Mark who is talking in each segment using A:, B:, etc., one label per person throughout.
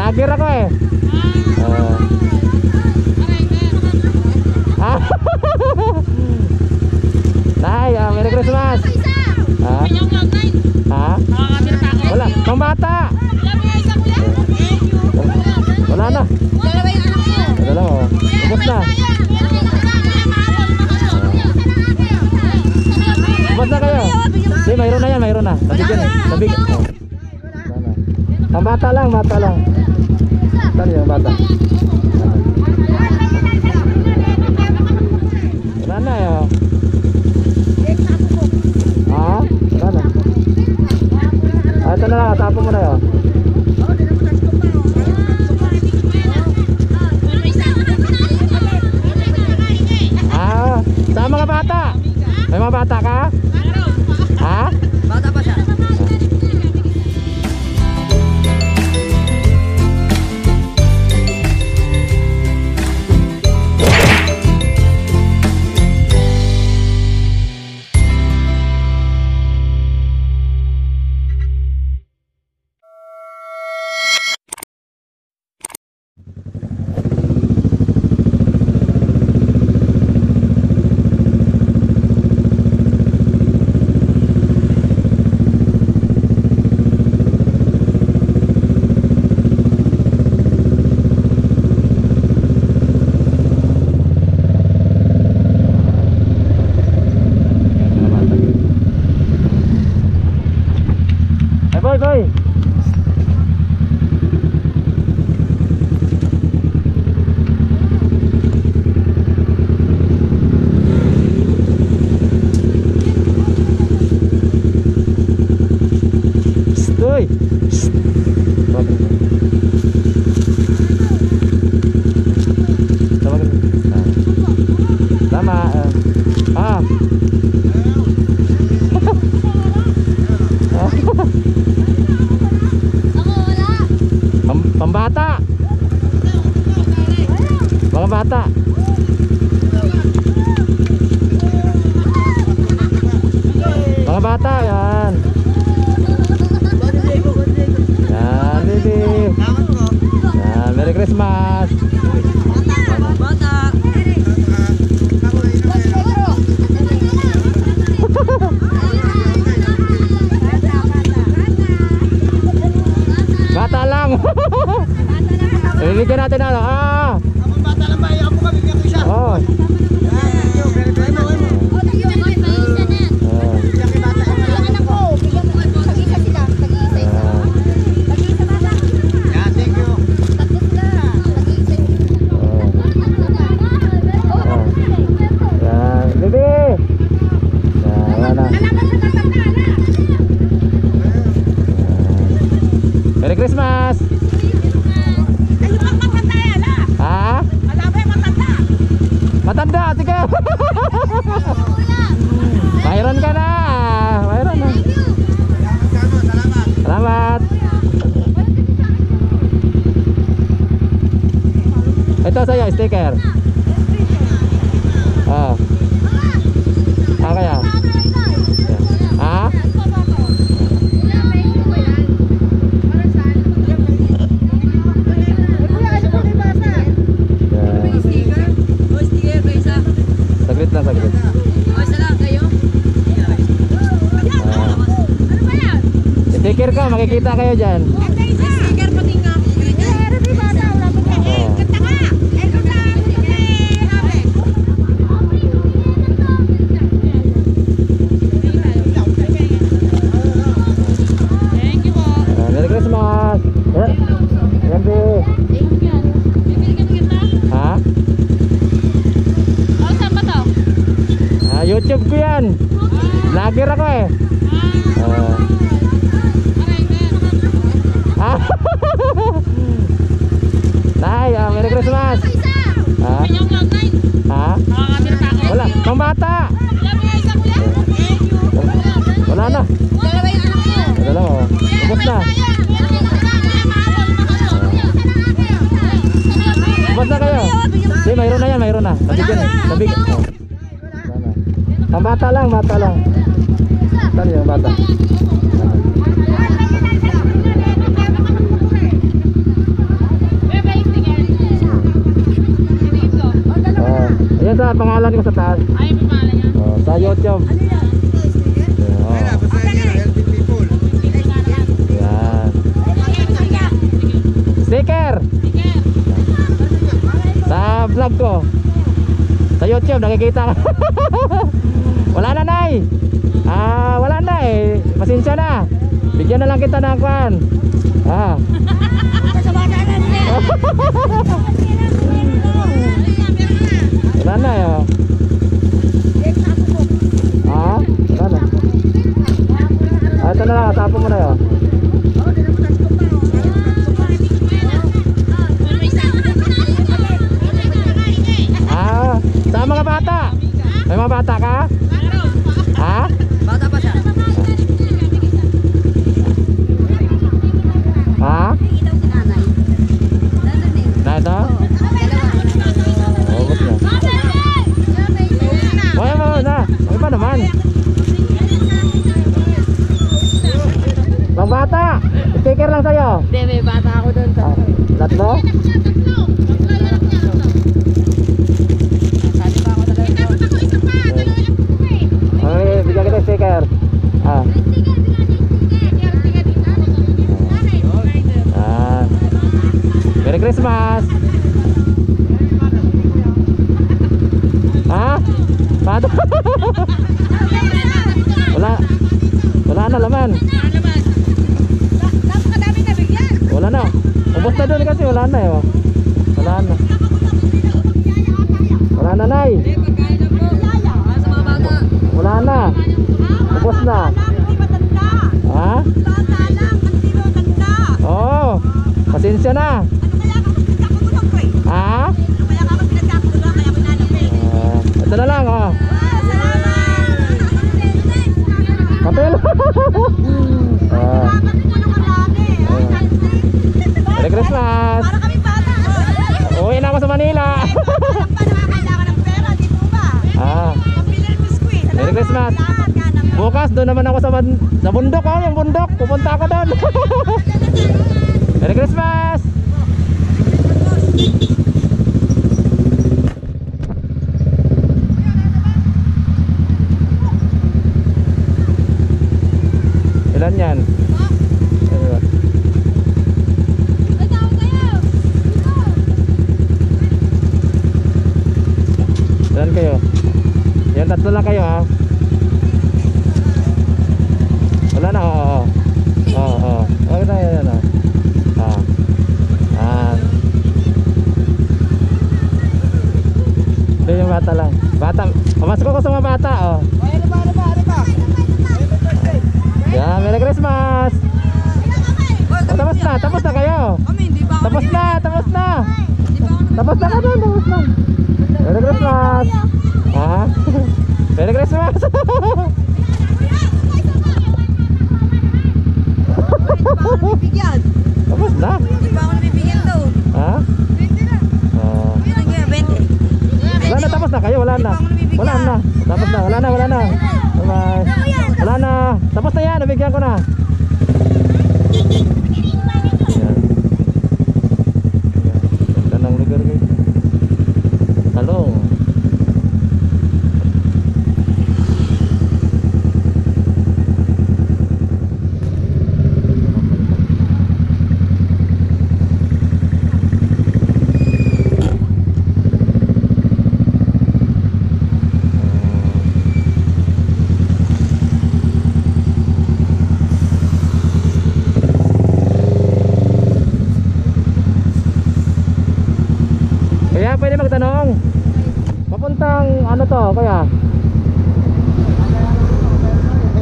A: Vlogger ako eh. Nay, Merry Christmas. Ha? Wala, pang bata. Wala na. Wala mo. Ubos na. Ubos na kayo. Di, mayroon na yan, mayroon na. Nabigyan eh. Nabigyan. Ang bata lang, bata lang. Saan yung bata? Wala na yun. Ha? Wala na. Ito na lang, tapo mo na yun. Saan mga bata? May mga bata ka? Ha? Bata pa siya. Boy. Stoy. Tama. Pambata. Mga bata. Mga bata, yan. Yan, baby. Yan, Merry Christmas.
B: Bata.
A: Bata lang. Bibigyan natin ano.
C: Ang bata lang ba? Ako ka, bibigyan ko isa.
A: Oh. Merry Christmas. Ha? Matanda, sige. Mayroon ka na. Mayroon na. Salamat. Ito sa'yo, sticker. Kaya. Ha? Saglit lang, saglit. Sticker ka, makikita kayo dyan.
B: Sticker pati nga.
A: Merry Christmas. Yan po. Ha? YouTube ko yan. Vlogger ako eh. Nay, Merry Christmas. Ha? Wala, pang bata. Wala na. Wala mo. Ubos na. Ubos na kayo. Di, mayroon na yan, mayroon na. Nabigyan eh. Nabigyan. Ang bata lang, bata lang. Saan yung bata? sa pangalan ko sa taas.
B: Ay, may pangalan niya.
A: Oh, sa YouTube. Oh,
C: Ayun na, basahin nyo na, helping people.
A: yan. Sticker! Sa vlog ko. Sa YouTube, nakikita ka. Wala na, Nay. Wala na eh. Pasensya na. Bigyan na lang kita ng kwan. Wala na eh. Wala na. Ito na lang, tapo mo na yun. Sa mga bata. May mga bata ka?
B: Bata pa siya.
A: Na ito? Hugot niya. Wala mo na. Ano ba naman? Mga bata. Sticker lang sa'yo.
B: Hindi, may bata ako doon.
A: Tatlo? Okay, bigyan kita sticker. Merry Christmas. Pato. Wala na laman.
B: Napakadami na bigyan.
A: Wala na. Ubos na doon kasi wala na eh. Wala na. Wala na, Nay.
B: Hindi, pagkain na po. Sa mga bata.
A: Wala na. Ubos na. Oo. Pasensya na. Ito na lang, Kapil. Merry Christmas. Uwi na ako sa Manila. Merry Christmas. Bukas doon naman ako sa bundok, yung bundok. Pupunta ako doon. Merry Christmas. Ilan yan? Ilan kayo? Yan, tatlo lang kayo, Wala na, oo. Okay na, yan, Ito yung bata lang. Pamasok ko sa mga bata,
C: Ano ba?
A: Yeah, Merry Christmas. Tapos na kayo. Tapos na. Tapos na ka doon, tapos na. Merry Christmas. Merry Christmas. Tapos na. Wala na, tapos na kayo, wala na. Tapos na, wala na. Bye. Wala na. Tapos na yan, nabigyan ko na. Ganda ng lugar guys. Talong. Kaya pwede magtanong. Papuntang ano to, kuya?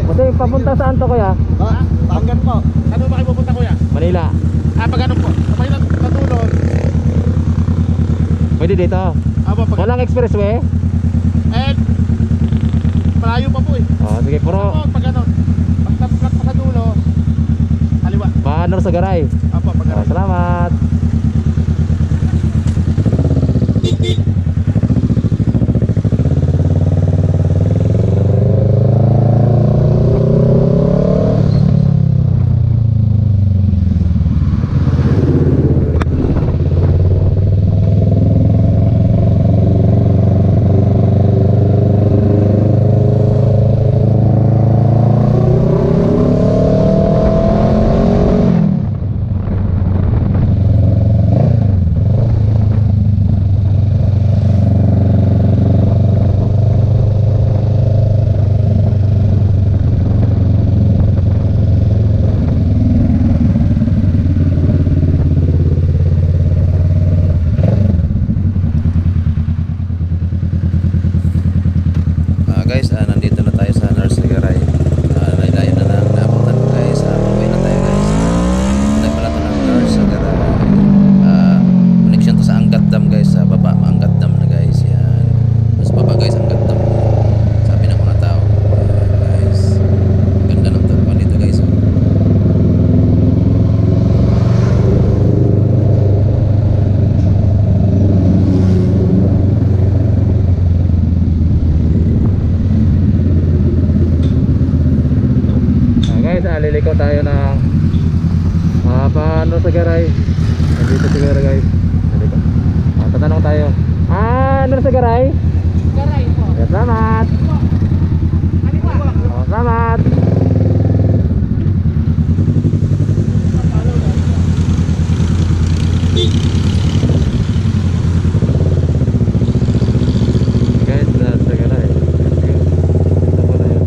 A: Kasi papunta saan to, kuya?
C: Panggan po.
D: Ano ba kayo pupunta, kuya?
A: Manila.
D: Pag ano po? Kapag natulog.
A: Pwede dito.
D: Pag
A: Walang expressway?
D: malayo pa po eh.
A: Sige, puro
D: Pag ano, pag sa dulo, kaliwa.
A: paano sa garay.
D: Pag
A: Salamat. liliko tayo ng paano sa garay. Nandito siguro guys. Liliko. Tatanong tayo. Ano sa garay?
B: Garay po.
A: Salamat. Salamat. Guys, nasa garay. Ito po na yun.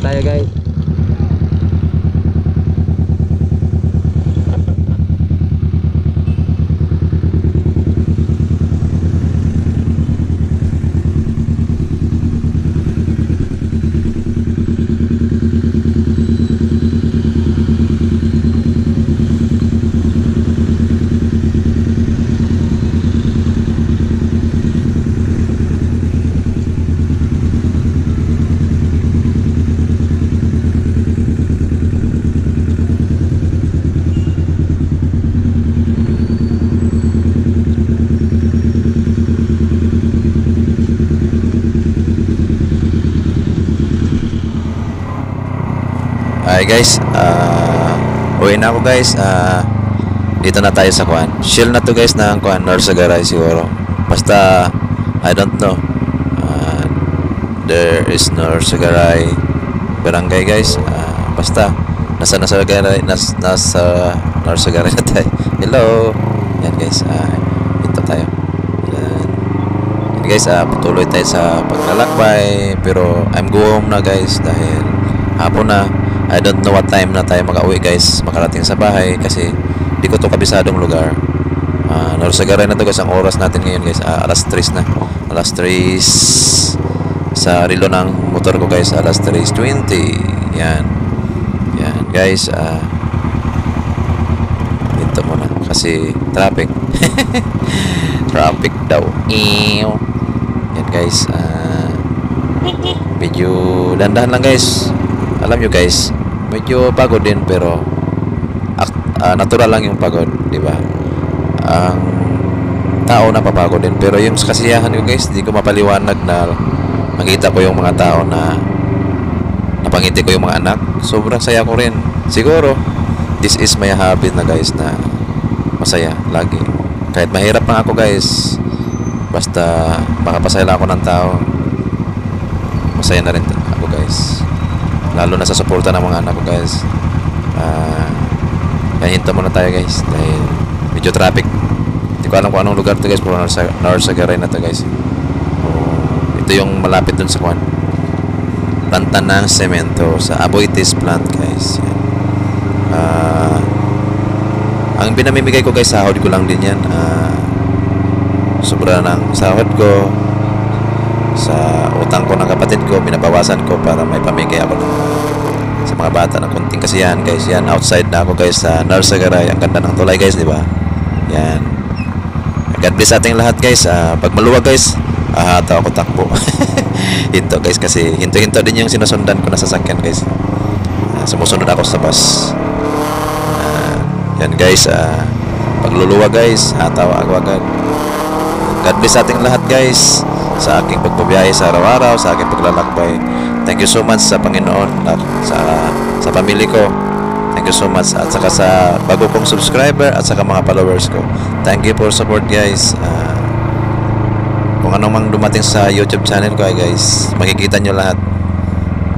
A: Tayo guys.
E: Hi guys, uwi na ako guys. Dito na tayo sa Kuan. Chill na to guys ng Kuan Norsagaray siguro. Basta I don't know. There is Norsagaray barangay guys. Basta nasa Norsagaray, nasa Norsagaray na tayo. Hello. Yan guys. Dito tayo. Yan guys, patuloy tayo sa paglalakbay, pero I'm go home na guys dahil hapon na. I don't know what time na tayo makauwi guys, makarating sa bahay kasi di ko to kabisadong lugar. Norsagaray na to guys, ang oras natin ngayon guys, alas 3 na. Alas 3 sa relo ng motor ko guys, alas 3:20. Yan. Yan guys, dito muna kasi traffic. Traffic daw. Yan guys, medyo dandahan lang guys. Alam nyo guys, medyo pagod din pero natural lang yung pagod, di ba? Ang tao na papagod din, pero yung kasiyahan ko guys, di ko mapaliwanag na makita ko yung mga tao na napangiti ko yung mga anak. Sobrang saya ko rin. Siguro, this is my habit na guys, na masaya lagi. Kahit mahirap na ako guys, basta makapasaya lang ako ng tao, masaya na rin ako guys. Lalo na sa suporta ng mga anak ko guys. Kaya hinto muna tayo guys dahil medyo traffic. Hindi ko alam kung anong lugar to guys, pero Norsagaray na to guys. Ito yung malapit dun sa Kuan, planta ng semento, sa Aboitiz plant guys. Yan. Ang pinamimigay ko guys, sahod ko lang din yan. Sobra ng sahod ko sa utang ko ng kapatid ko, binabawasan ko para may pamigay ako sa mga bata ng konting kasiyahan guys. Yan, outside na ako guys sa Norsagaray. Ang ganda ng tulay guys, di ba? Yan. God bless ating lahat guys. Pag maluwag guys, ahata ako takbo. Hinto guys, kasi hinto-hinto din yung sinusundan ko na sasakyan guys. Sumusunod ako sa bus. Yan guys, pag luluwag guys, hataw ako agad. God bless ating lahat guys sa aking pagbabiyahe sa araw-araw, sa aking paglalakbay. Thank you so much sa Panginoon at sa pamilya ko. Thank you so much, at saka sa bago kong subscriber at saka mga followers ko. Thank you for support guys. Kung anumang dumating sa YouTube channel ko, guys, makikita nyo lahat.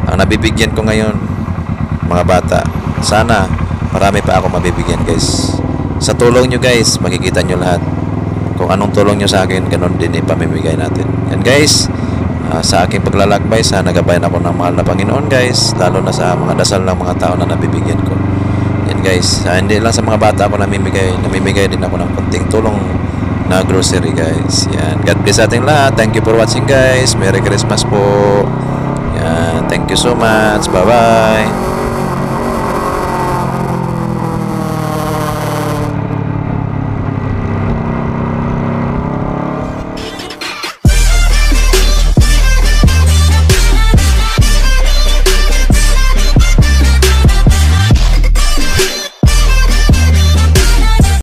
E: Ang nabibigyan ko ngayon, mga bata, sana marami pa ako mabibigyan, guys. Sa tulong nyo, guys, makikita nyo lahat. Kung anong tulong nyo sa akin, ganun din ipamimigay natin. Yan, guys, sa aking paglalakbay, sana gabayan ako ng mahal na Panginoon, guys, lalo na sa mga dasal ng mga tao na nabibigyan ko. Yan, guys, hindi lang sa mga bata ako namimigay din ako ng konting tulong na grocery, guys. Yan, God bless sa ating lahat. Thank you for watching, guys. Merry Christmas po. Yan, thank you so much. Bye bye.